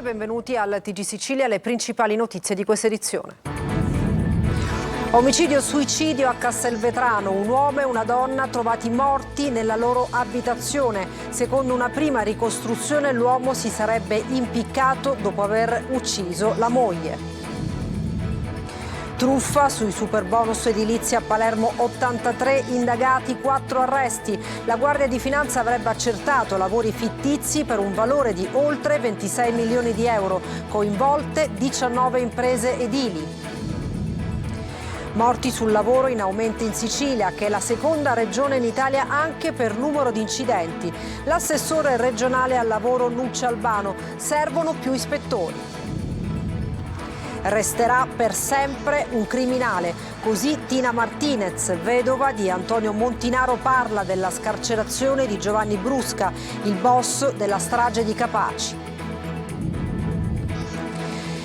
benvenuti al TG Sicilia, le principali notizie di questa edizione. Omicidio-suicidio a Castelvetrano, un uomo e una donna trovati morti nella loro abitazione. Secondo una prima ricostruzione l'uomo si sarebbe impiccato dopo aver ucciso la moglie. Truffa sui superbonus edilizi a Palermo, 83 indagati, 4 arresti. La Guardia di Finanza avrebbe accertato lavori fittizi per un valore di oltre 26 milioni di euro, coinvolte 19 imprese edili. Morti sul lavoro in aumento in Sicilia, che è la seconda regione in Italia anche per numero di incidenti. L'assessore regionale al lavoro Nuccia Albano: servono più ispettori. Resterà per sempre un criminale. Così Tina Martinez, vedova di Antonio Montinaro, parla della scarcerazione di Giovanni Brusca, il boss della strage di Capaci.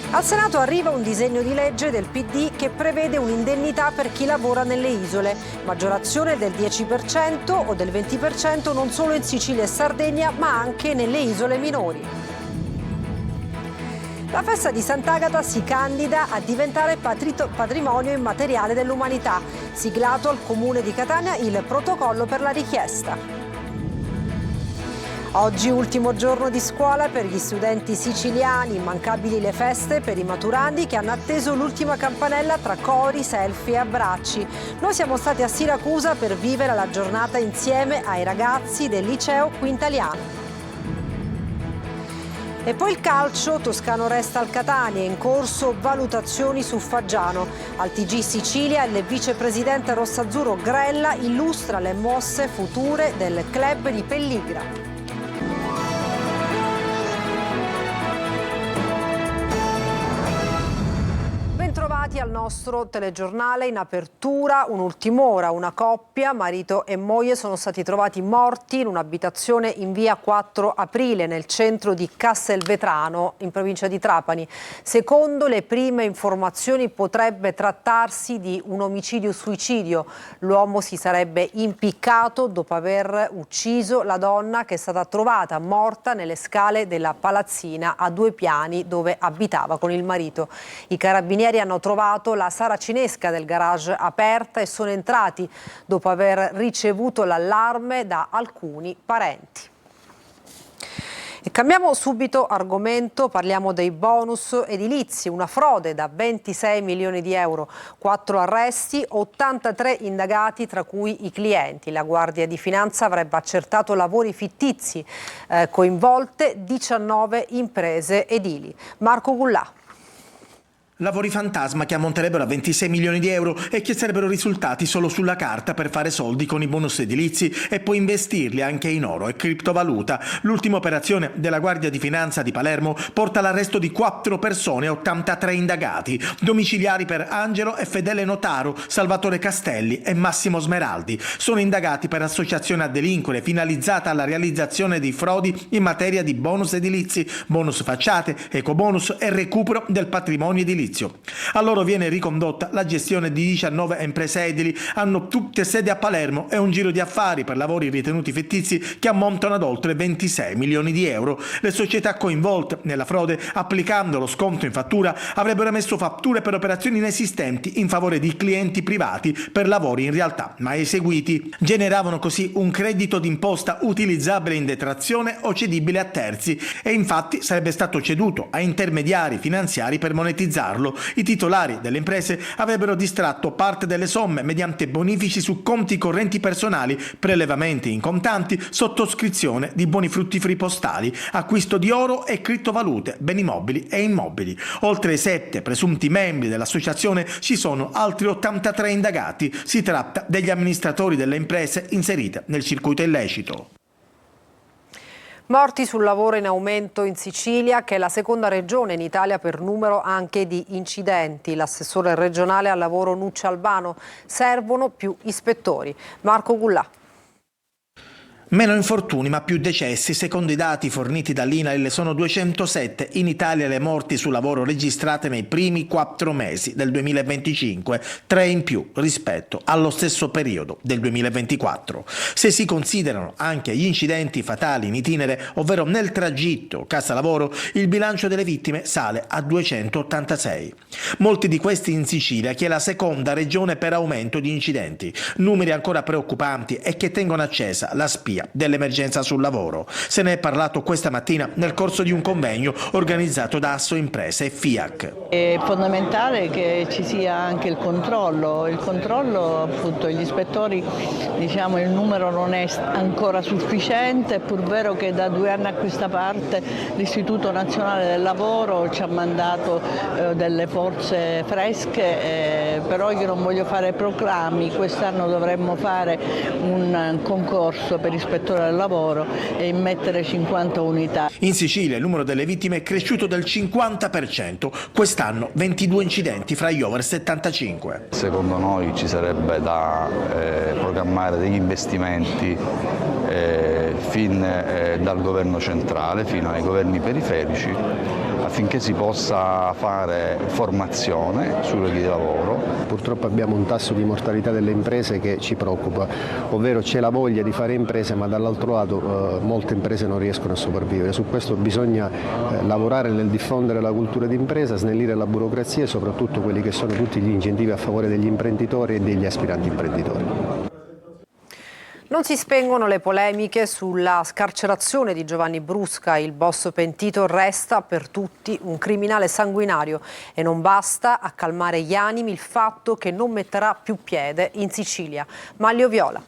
Al Senato arriva un disegno di legge del PD che prevede un'indennità per chi lavora nelle isole, maggiorazione del 10% o del 20% non solo in Sicilia e Sardegna, ma anche nelle isole minori. La festa di Sant'Agata si candida a diventare patrimonio immateriale dell'umanità. Siglato al Comune di Catania il protocollo per la richiesta. Oggi ultimo giorno di scuola per gli studenti siciliani, immancabili le feste per i maturandi che hanno atteso l'ultima campanella tra cori, selfie e abbracci. Noi siamo stati a Siracusa per vivere la giornata insieme ai ragazzi del liceo Quintaliano. E poi il calcio, Toscano resta al Catania, in corso valutazioni su Faggiano. Al TG Sicilia il vicepresidente rossazzurro Grella illustra le mosse future del club di Pelligra. Bentrovati al nostro telegiornale. In apertura, un'ultima ora, una coppia, marito e moglie, sono stati trovati morti in un'abitazione in via 4 Aprile, nel centro di Castelvetrano, in provincia di Trapani. Secondo le prime informazioni potrebbe trattarsi di un omicidio-suicidio. L'uomo si sarebbe impiccato dopo aver ucciso la donna, che è stata trovata morta nelle scale della palazzina a 2 piani dove abitava con il marito. I carabinieri hanno trovato la saracinesca del garage aperta e sono entrati dopo aver ricevuto l'allarme da alcuni parenti. E cambiamo subito argomento, parliamo dei bonus edilizi, una frode da 26 milioni di euro, 4 arresti, 83 indagati tra cui i clienti. La Guardia di Finanza avrebbe accertato lavori fittizi, coinvolte 19 imprese edili. Marco Gullà. Lavori fantasma che ammonterebbero a 26 milioni di euro e che sarebbero risultati solo sulla carta per fare soldi con i bonus edilizi e poi investirli anche in oro e criptovaluta. L'ultima operazione della Guardia di Finanza di Palermo porta all'arresto di 4 persone e 83 indagati, domiciliari per Angelo e Fedele Notaro, Salvatore Castelli e Massimo Smeraldi. Sono indagati per associazione a delinquere finalizzata alla realizzazione di frodi in materia di bonus edilizi, bonus facciate, ecobonus e recupero del patrimonio edilizio. A loro viene ricondotta la gestione di 19 imprese edili, hanno tutte sede a Palermo e un giro di affari per lavori ritenuti fittizi che ammontano ad oltre 26 milioni di euro. Le società coinvolte nella frode, applicando lo sconto in fattura, avrebbero emesso fatture per operazioni inesistenti in favore di clienti privati per lavori in realtà mai eseguiti. Generavano così un credito d'imposta utilizzabile in detrazione o cedibile a terzi e infatti sarebbe stato ceduto a intermediari finanziari per monetizzarlo. I titolari delle imprese avrebbero distratto parte delle somme mediante bonifici su conti correnti personali, prelevamenti in contanti, sottoscrizione di buoni fruttiferi postali, acquisto di oro e criptovalute, beni mobili e immobili. Oltre ai 7 presunti membri dell'associazione ci sono altri 83 indagati. Si tratta degli amministratori delle imprese inserite nel circuito illecito. Morti sul lavoro in aumento in Sicilia, che è la seconda regione in Italia per numero anche di incidenti. L'assessore regionale al lavoro Nuccia Albano: servono più ispettori. Marco Gullà. Meno infortuni ma più decessi. Secondo i dati forniti dall'INAIL sono 207 in Italia le morti sul lavoro registrate nei primi 4 mesi del 2025, 3 in più rispetto allo stesso periodo del 2024. Se si considerano anche gli incidenti fatali in itinere, ovvero nel tragitto casa-lavoro, il bilancio delle vittime sale a 286. Molti di questi in Sicilia, che è la seconda regione per aumento di incidenti. Numeri ancora preoccupanti e che tengono accesa la spia dell'emergenza sul lavoro. Se ne è parlato questa mattina nel corso di un convegno organizzato da Asso Imprese e FIAC. È fondamentale che ci sia anche il controllo appunto gli ispettori, diciamo, il numero non è ancora sufficiente, è pur vero che da 2 anni a questa parte l'Istituto Nazionale del Lavoro ci ha mandato delle forze fresche, però io non voglio fare proclami, quest'anno dovremmo fare un concorso per ispettore del lavoro e immettere 50 unità. In Sicilia il numero delle vittime è cresciuto del 50%, quest'anno 22 incidenti fra gli over 75. Secondo noi ci sarebbe da programmare degli investimenti fin dal governo centrale fino ai governi periferici affinché si possa fare formazione sui luoghi di lavoro. Purtroppo abbiamo un tasso di mortalità delle imprese che ci preoccupa, ovvero c'è la voglia di fare imprese ma dall'altro lato molte imprese non riescono a sopravvivere. Su questo bisogna lavorare nel diffondere la cultura d'impresa, snellire la burocrazia e soprattutto quelli che sono tutti gli incentivi a favore degli imprenditori e degli aspiranti imprenditori. Non si spengono le polemiche sulla scarcerazione di Giovanni Brusca. Il boss pentito resta per tutti un criminale sanguinario e non basta a calmare gli animi il fatto che non metterà più piede in Sicilia. Manlio Viola.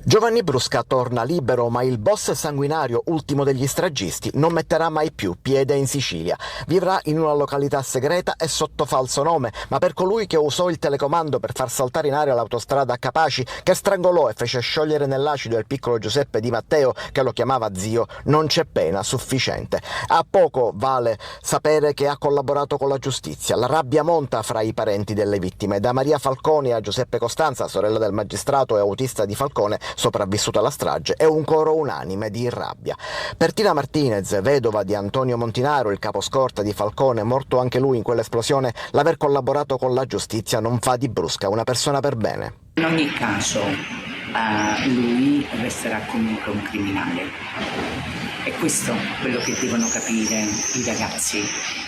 Giovanni Brusca torna libero, ma il boss sanguinario, ultimo degli stragisti, non metterà mai più piede in Sicilia. Vivrà in una località segreta e sotto falso nome, ma per colui che usò il telecomando per far saltare in aria l'autostrada a Capaci, che strangolò e fece sciogliere nell'acido il piccolo Giuseppe Di Matteo, che lo chiamava zio, non c'è pena sufficiente. A poco vale sapere che ha collaborato con la giustizia. La rabbia monta fra i parenti delle vittime, da Maria Falconi a Giuseppe Costanza, sorella del magistrato e autista di Falcone, sopravvissuta alla strage, è un coro unanime di rabbia. Per Tina Martinez, vedova di Antonio Montinaro, il caposcorta di Falcone, morto anche lui in quell'esplosione, l'aver collaborato con la giustizia non fa di Brusca una persona per bene. In ogni caso lui resterà comunque un criminale. E questo è quello che devono capire i ragazzi,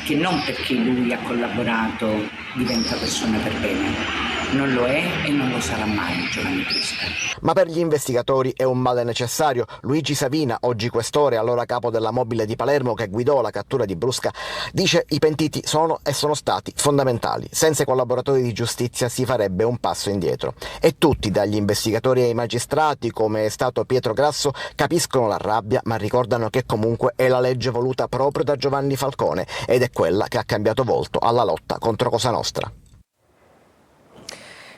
che non perché lui ha collaborato diventa persona per bene. Non lo è e non lo sarà mai Giovanni Brusca. Ma per gli investigatori è un male necessario. Luigi Savina, oggi questore, allora capo della mobile di Palermo che guidò la cattura di Brusca, dice: i pentiti sono e sono stati fondamentali. Senza i collaboratori di giustizia si farebbe un passo indietro. E tutti, dagli investigatori ai magistrati, come è stato Pietro Grasso, capiscono la rabbia, ma ricordano che comunque è la legge voluta proprio da Giovanni Falcone ed è quella che ha cambiato volto alla lotta contro Cosa Nostra.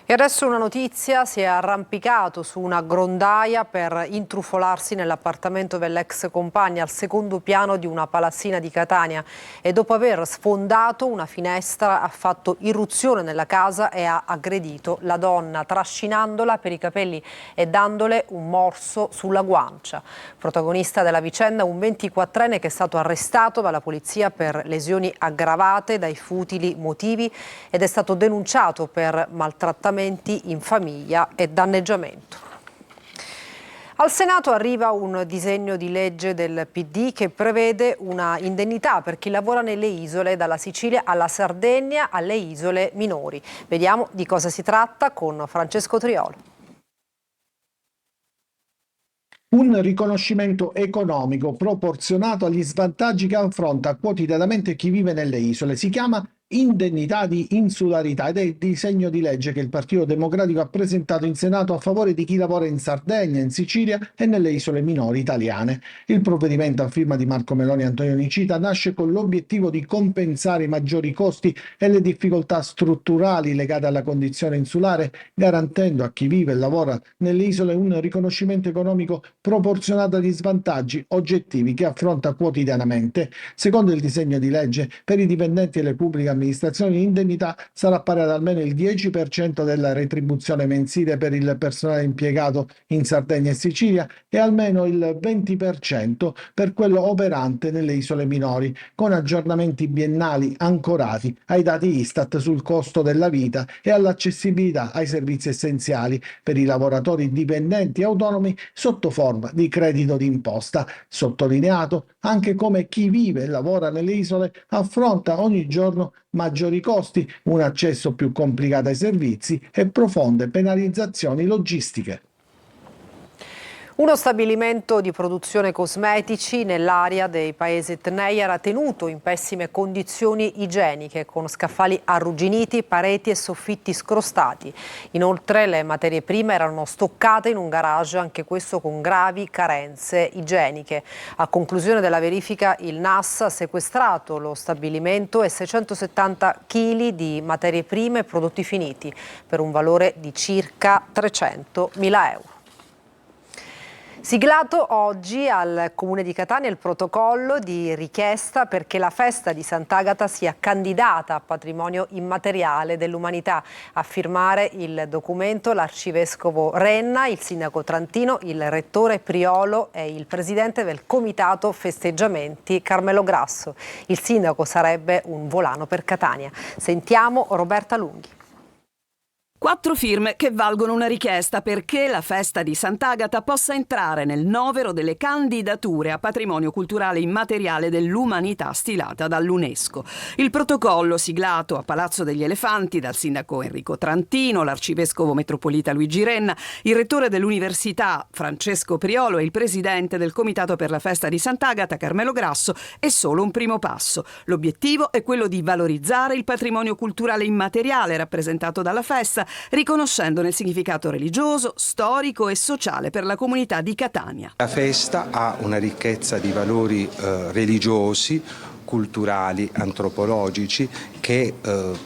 E adesso una notizia: si è arrampicato su una grondaia per intrufolarsi nell'appartamento dell'ex compagna al secondo piano di una palazzina di Catania e dopo aver sfondato una finestra ha fatto irruzione nella casa e ha aggredito la donna trascinandola per i capelli e dandole un morso sulla guancia. Protagonista della vicenda un 24enne che è stato arrestato dalla polizia per lesioni aggravate dai futili motivi ed è stato denunciato per maltrattamento in famiglia e danneggiamento. Al Senato arriva un disegno di legge del PD che prevede una indennità per chi lavora nelle isole, dalla Sicilia alla Sardegna alle isole minori. Vediamo di cosa si tratta con Francesco Triolo. Un riconoscimento economico proporzionato agli svantaggi che affronta quotidianamente chi vive nelle isole. Si chiama indennità di insularità ed è il disegno di legge che il Partito Democratico ha presentato in Senato a favore di chi lavora in Sardegna, in Sicilia e nelle isole minori italiane. Il provvedimento a firma di Marco Meloni e Antonio Nicita nasce con l'obiettivo di compensare i maggiori costi e le difficoltà strutturali legate alla condizione insulare, garantendo a chi vive e lavora nelle isole un riconoscimento economico proporzionato agli svantaggi oggettivi che affronta quotidianamente. Secondo il disegno di legge, per i dipendenti delle pubbliche amministrazioni amministrazione l'indennità sarà pari ad almeno il 10% della retribuzione mensile per il personale impiegato in Sardegna e Sicilia e almeno il 20% per quello operante nelle isole minori, con aggiornamenti biennali ancorati ai dati Istat sul costo della vita e all'accessibilità ai servizi essenziali per i lavoratori dipendenti e autonomi sotto forma di credito d'imposta. Sottolineato anche come chi vive e lavora nelle isole affronta ogni giorno maggiori costi, un accesso più complicato ai servizi e profonde penalizzazioni logistiche. Uno stabilimento di produzione cosmetici nell'area dei paesi etnei era tenuto in pessime condizioni igieniche, con scaffali arrugginiti, pareti e soffitti scrostati. Inoltre le materie prime erano stoccate in un garage, anche questo con gravi carenze igieniche. A conclusione della verifica il NAS ha sequestrato lo stabilimento e 670 kg di materie prime e prodotti finiti per un valore di circa 300.000 euro. Siglato oggi al Comune di Catania il protocollo di richiesta perché la festa di Sant'Agata sia candidata a patrimonio immateriale dell'umanità. A firmare il documento l'arcivescovo Renna, il sindaco Trantino, il rettore Priolo e il presidente del comitato festeggiamenti Carmelo Grasso. Il sindaco sarebbe un volano per Catania. Sentiamo Roberta Lunghi. 4 firme che valgono una richiesta perché la festa di Sant'Agata possa entrare nel novero delle candidature a patrimonio culturale immateriale dell'umanità stilata dall'UNESCO. Il protocollo siglato a Palazzo degli Elefanti dal sindaco Enrico Trantino, l'arcivescovo metropolita Luigi Renna, il rettore dell'università Francesco Priolo e il presidente del comitato per la festa di Sant'Agata Carmelo Grasso è solo un primo passo. L'obiettivo è quello di valorizzare il patrimonio culturale immateriale rappresentato dalla festa, riconoscendone il significato religioso, storico e sociale per la comunità di Catania. La festa ha una ricchezza di valori religiosi, culturali, antropologici che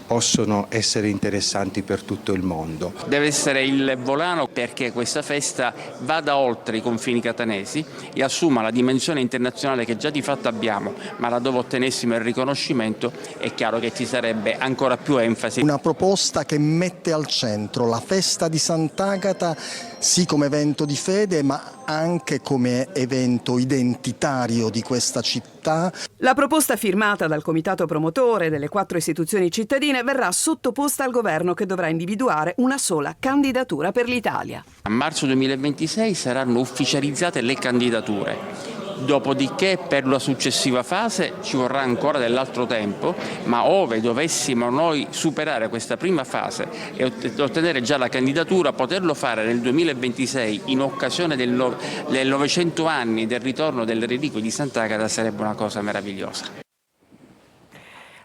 possono essere interessanti per tutto il mondo. Deve essere il volano perché questa festa vada oltre i confini catanesi e assuma la dimensione internazionale che già di fatto abbiamo, ma laddove ottenessimo il riconoscimento è chiaro che ci sarebbe ancora più enfasi. Una proposta che mette al centro la festa di Sant'Agata sì come evento di fede ma anche come evento identitario di questa città. La proposta firmata dal comitato promotore delle 4 istituzioni cittadine verrà sottoposta al governo che dovrà individuare una sola candidatura per l'Italia. A marzo 2026 saranno ufficializzate le candidature. Dopodiché per la successiva fase ci vorrà ancora dell'altro tempo, ma ove dovessimo noi superare questa prima fase e ottenere già la candidatura, poterlo fare nel 2026 in occasione del 900 anni del ritorno delle reliquie di Sant'Agata sarebbe una cosa meravigliosa.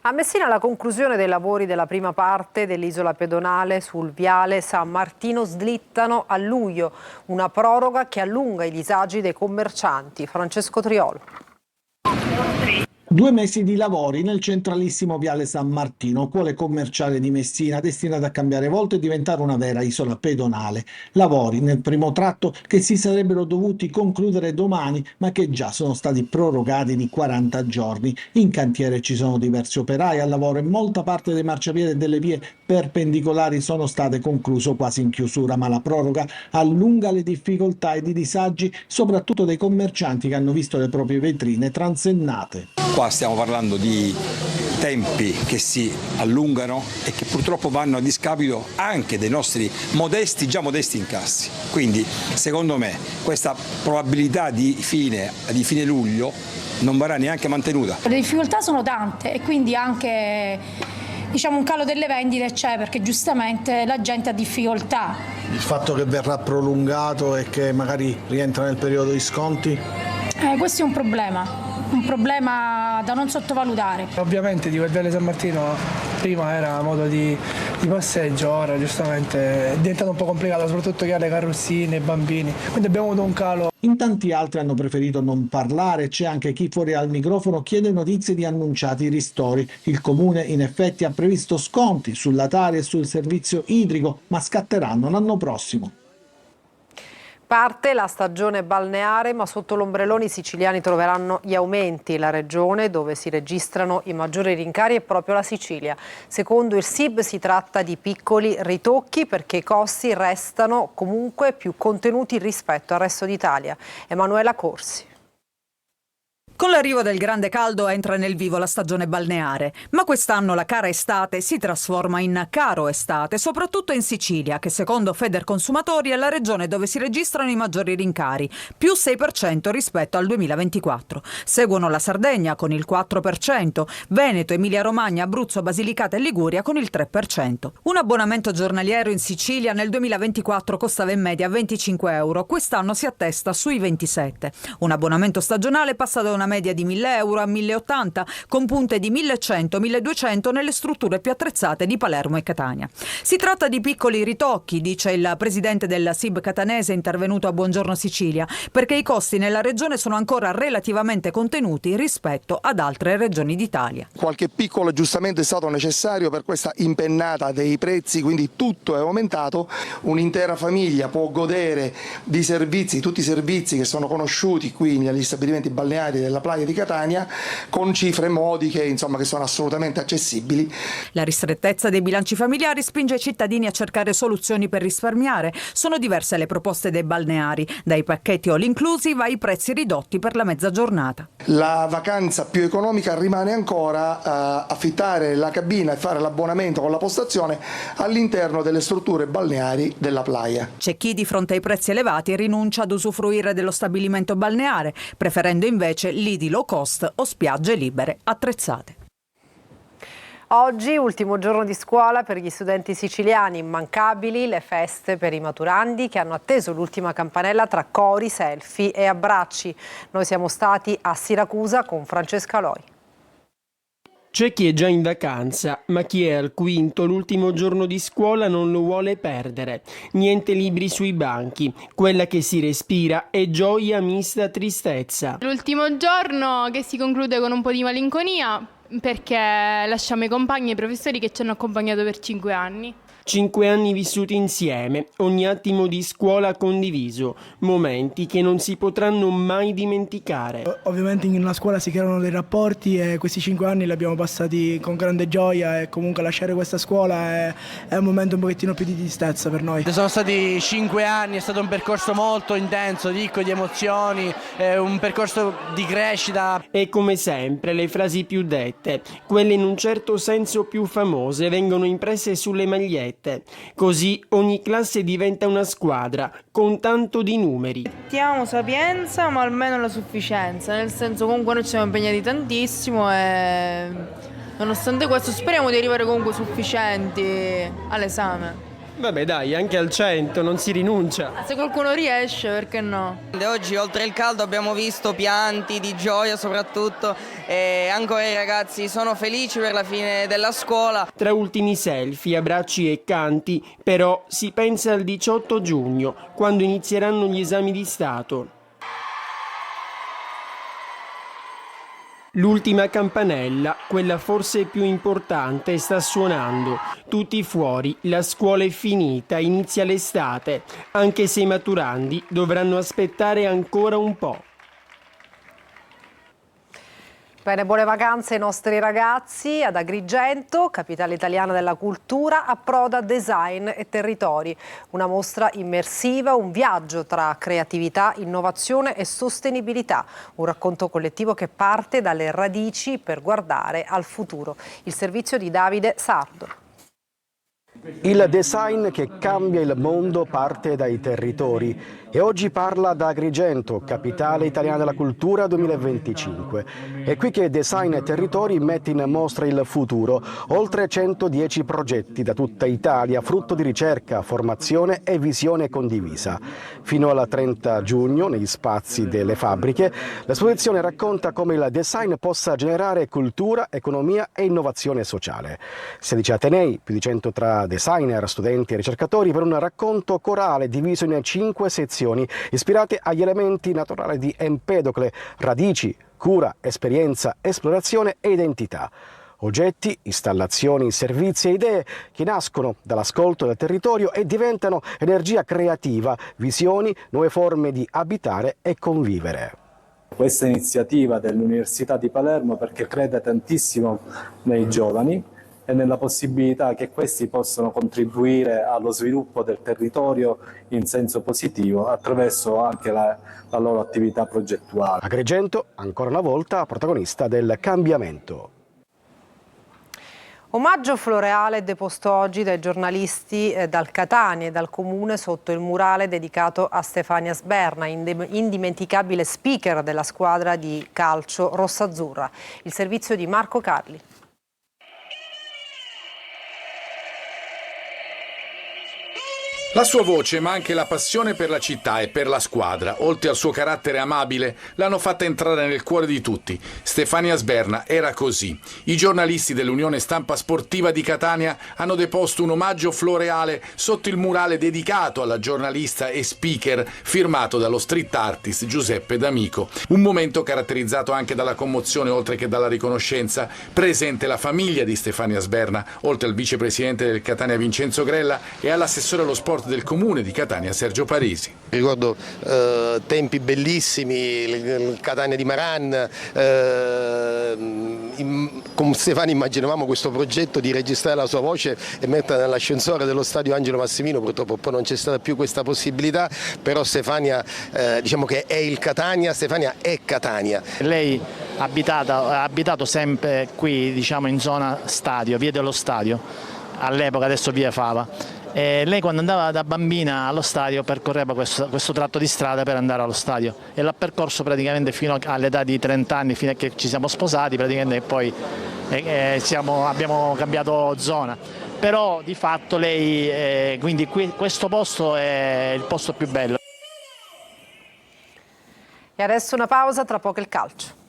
A Messina la conclusione dei lavori della prima parte dell'isola pedonale sul viale San Martino slittano a luglio, una proroga che allunga i disagi dei commercianti. Francesco Triolo. 2 mesi di lavori nel centralissimo viale San Martino, cuore commerciale di Messina, destinato a cambiare volto e diventare una vera isola pedonale. Lavori nel primo tratto che si sarebbero dovuti concludere domani, ma che già sono stati prorogati di 40 giorni. In cantiere ci sono diversi operai al lavoro e molta parte dei marciapiedi e delle vie perpendicolari sono state concluse quasi in chiusura, ma la proroga allunga le difficoltà ed i disagi, soprattutto dei commercianti che hanno visto le proprie vetrine transennate. Qua stiamo parlando di tempi che si allungano e che purtroppo vanno a discapito anche dei nostri già modesti incassi. Quindi secondo me questa probabilità di fine luglio non verrà neanche mantenuta. Le difficoltà sono tante e quindi anche un calo delle vendite c'è perché giustamente la gente ha difficoltà. Il fatto che verrà prolungato e che magari rientra nel periodo di sconti? Questo è un problema da non sottovalutare. Ovviamente di quel viale San Martino prima era modo di passeggio, ora giustamente è diventato un po' complicato, soprattutto chi ha le carrozzine, i bambini, quindi abbiamo avuto un calo. In tanti altri hanno preferito non parlare, c'è anche chi fuori al microfono chiede notizie di annunciati ristori. Il comune in effetti ha previsto sconti sulla Tari e sul servizio idrico, ma scatteranno l'anno prossimo. Parte la stagione balneare, ma sotto l'ombrellone i siciliani troveranno gli aumenti. La regione dove si registrano i maggiori rincari è proprio la Sicilia. Secondo il SIB si tratta di piccoli ritocchi perché i costi restano comunque più contenuti rispetto al resto d'Italia. Emanuela Corsi. Con l'arrivo del grande caldo entra nel vivo la stagione balneare, ma quest'anno la cara estate si trasforma in caro estate, soprattutto in Sicilia, che secondo Federconsumatori è la regione dove si registrano i maggiori rincari, più 6% rispetto al 2024. Seguono la Sardegna con il 4%, Veneto, Emilia-Romagna, Abruzzo, Basilicata e Liguria con il 3%. Un abbonamento giornaliero in Sicilia nel 2024 costava in media 25 euro, quest'anno si attesta sui 27. Un abbonamento stagionale passa da una media di 1.000 euro a 1.080, con punte di 1.100-1.200 nelle strutture più attrezzate di Palermo e Catania. Si tratta di piccoli ritocchi, dice il presidente del SIB catanese intervenuto a Buongiorno Sicilia, perché i costi nella regione sono ancora relativamente contenuti rispetto ad altre regioni d'Italia. Qualche piccolo aggiustamento è stato necessario per questa impennata dei prezzi, quindi tutto è aumentato. Un'intera famiglia può godere di servizi, tutti i servizi che sono conosciuti qui negli stabilimenti balneari della Playa di Catania, con cifre modiche, insomma, che sono assolutamente accessibili. La ristrettezza dei bilanci familiari spinge i cittadini a cercare soluzioni per risparmiare. Sono diverse le proposte dei balneari, dai pacchetti all inclusive ai prezzi ridotti per la mezza giornata. La vacanza più economica rimane ancora affittare la cabina e fare l'abbonamento con la postazione all'interno delle strutture balneari della Playa. C'è chi di fronte ai prezzi elevati rinuncia ad usufruire dello stabilimento balneare, preferendo invece lidi low cost o spiagge libere attrezzate. Oggi, ultimo giorno di scuola per gli studenti siciliani, immancabili le feste per i maturandi che hanno atteso l'ultima campanella tra cori, selfie e abbracci. Noi siamo stati a Siracusa con Francesca Loi. C'è chi è già in vacanza, ma chi è al quinto l'ultimo giorno di scuola non lo vuole perdere. Niente libri sui banchi, quella che si respira è gioia mista tristezza. L'ultimo giorno che si conclude con un po' di malinconia perché lasciamo i compagni e i professori che ci hanno accompagnato per 5 anni. 5 anni vissuti insieme, ogni attimo di scuola condiviso, momenti che non si potranno mai dimenticare. Ovviamente in una scuola si creano dei rapporti e questi 5 anni li abbiamo passati con grande gioia e comunque lasciare questa scuola è un momento un pochettino più di tristezza per noi. Sono stati 5 anni, è stato un percorso molto intenso, ricco di emozioni, un percorso di crescita. E come sempre le frasi più dette, quelle in un certo senso più famose, vengono impresse sulle magliette. Così ogni classe diventa una squadra, con tanto di numeri. Mettiamo sapienza, ma almeno la sufficienza, nel senso comunque noi ci siamo impegnati tantissimo e nonostante questo speriamo di arrivare comunque sufficienti all'esame. Vabbè dai, anche al 100 non si rinuncia. Se qualcuno riesce, perché no? Oggi oltre il caldo abbiamo visto pianti di gioia soprattutto e ancora i ragazzi sono felici per la fine della scuola. Tra ultimi selfie, abbracci e canti, però si pensa al 18 giugno, quando inizieranno gli esami di Stato. L'ultima campanella, quella forse più importante, sta suonando. Tutti fuori, la scuola è finita, inizia l'estate, anche se i maturandi dovranno aspettare ancora un po'. Bene, buone vacanze ai nostri ragazzi. Ad Agrigento, capitale italiana della cultura, approda Design e Territori, una mostra immersiva, un viaggio tra creatività, innovazione e sostenibilità, un racconto collettivo che parte dalle radici per guardare al futuro. Il servizio di Davide Sardo. Il design che cambia il mondo parte dai territori e oggi parla da Agrigento, capitale italiana della cultura 2025. È qui che Design e Territori mette in mostra il futuro, oltre 110 progetti da tutta Italia, frutto di ricerca, formazione e visione condivisa. Fino al 30 giugno, negli spazi delle fabbriche, l'esposizione racconta come il design possa generare cultura, economia e innovazione sociale. 16 atenei, più di 100 tra designer, studenti e ricercatori per un racconto corale diviso in 5 sezioni ispirate agli elementi naturali di Empedocle, radici, cura, esperienza, esplorazione e identità. Oggetti, installazioni, servizi e idee che nascono dall'ascolto del territorio e diventano energia creativa, visioni, nuove forme di abitare e convivere. Questa iniziativa dell'Università di Palermo perché crede tantissimo nei giovani e nella possibilità che questi possano contribuire allo sviluppo del territorio in senso positivo attraverso anche la loro attività progettuale. Agrigento, ancora una volta, protagonista del cambiamento. Omaggio floreale deposto oggi dai giornalisti dal Catania e dal Comune sotto il murale dedicato a Stefania Sberna, indimenticabile speaker della squadra di calcio rossazzurra. Il servizio di Marco Carli. La sua voce, ma anche la passione per la città e per la squadra, oltre al suo carattere amabile, l'hanno fatta entrare nel cuore di tutti. Stefania Sberna era così. I giornalisti dell'Unione Stampa Sportiva di Catania hanno deposto un omaggio floreale sotto il murale dedicato alla giornalista e speaker, firmato dallo street artist Giuseppe D'Amico. Un momento caratterizzato anche dalla commozione, oltre che dalla riconoscenza. Presente la famiglia di Stefania Sberna, oltre al vicepresidente del Catania Vincenzo Grella e all'assessore allo sport del Comune di Catania Sergio Parisi. Ricordo tempi bellissimi, il Catania di Maran, con Stefania immaginavamo questo progetto di registrare la sua voce e metterla nell'ascensore dello stadio Angelo Massimino, purtroppo poi non c'è stata più questa possibilità, però Stefania diciamo che è il Catania, Stefania è Catania. Lei ha abitato sempre qui, diciamo in zona stadio, via dello stadio, all'epoca, adesso via Fava. E lei quando andava da bambina allo stadio percorreva questo tratto di strada per andare allo stadio e l'ha percorso praticamente fino all'età di 30 anni, fino a che ci siamo sposati praticamente, e poi abbiamo cambiato zona. Però di fatto lei, quindi questo posto è il posto più bello. E adesso una pausa, tra poco il calcio.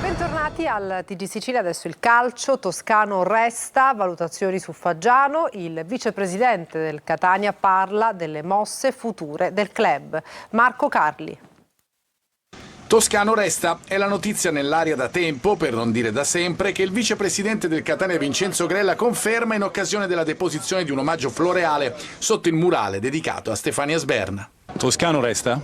Bentornati al TG Sicilia, adesso il calcio. Toscano resta, valutazioni su Faggiano. Il vicepresidente del Catania parla delle mosse future del club. Marco Carli. Toscano resta, è la notizia nell'aria da tempo, per non dire da sempre, che il vicepresidente del Catania Vincenzo Grella conferma in occasione della deposizione di un omaggio floreale sotto il murale dedicato a Stefania Sberna. Toscano resta?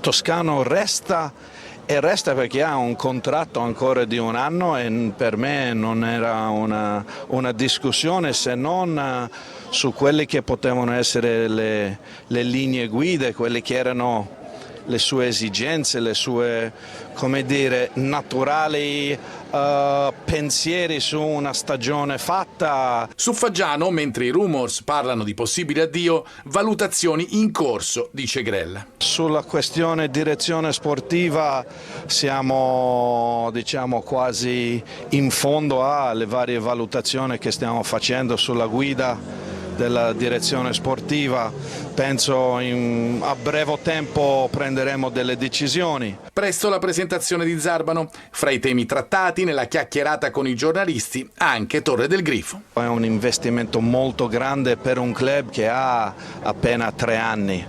Toscano resta e resta perché ha un contratto ancora di 1 anno e per me non era una discussione se non su quelle che potevano essere le linee guida, quelle che erano le sue esigenze, le sue, come dire, naturali pensieri su una stagione fatta. Su Faggiano, mentre i rumors parlano di possibile addio, valutazioni in corso, dice Grella. Sulla questione direzione sportiva siamo, diciamo, quasi in fondo alle varie valutazioni che stiamo facendo sulla guida della direzione sportiva. Penso a breve tempo prenderemo delle decisioni. Presto la presentazione di Zarbano. Fra i temi trattati nella chiacchierata con i giornalisti anche Torre del Grifo. È un investimento molto grande per un club che ha appena 3 anni.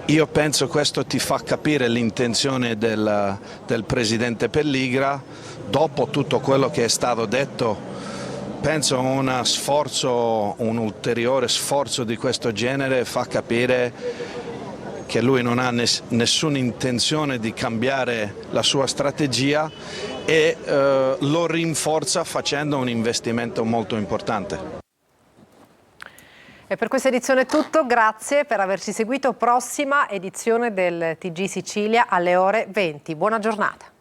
Io penso questo ti fa capire l'intenzione del presidente Pelligra. Dopo tutto quello che è stato detto, penso un ulteriore sforzo di questo genere fa capire che lui non ha nessuna intenzione di cambiare la sua strategia e lo rinforza facendo un investimento molto importante. E per questa edizione è tutto, grazie per averci seguito. Prossima edizione del TG Sicilia alle ore 20. Buona giornata.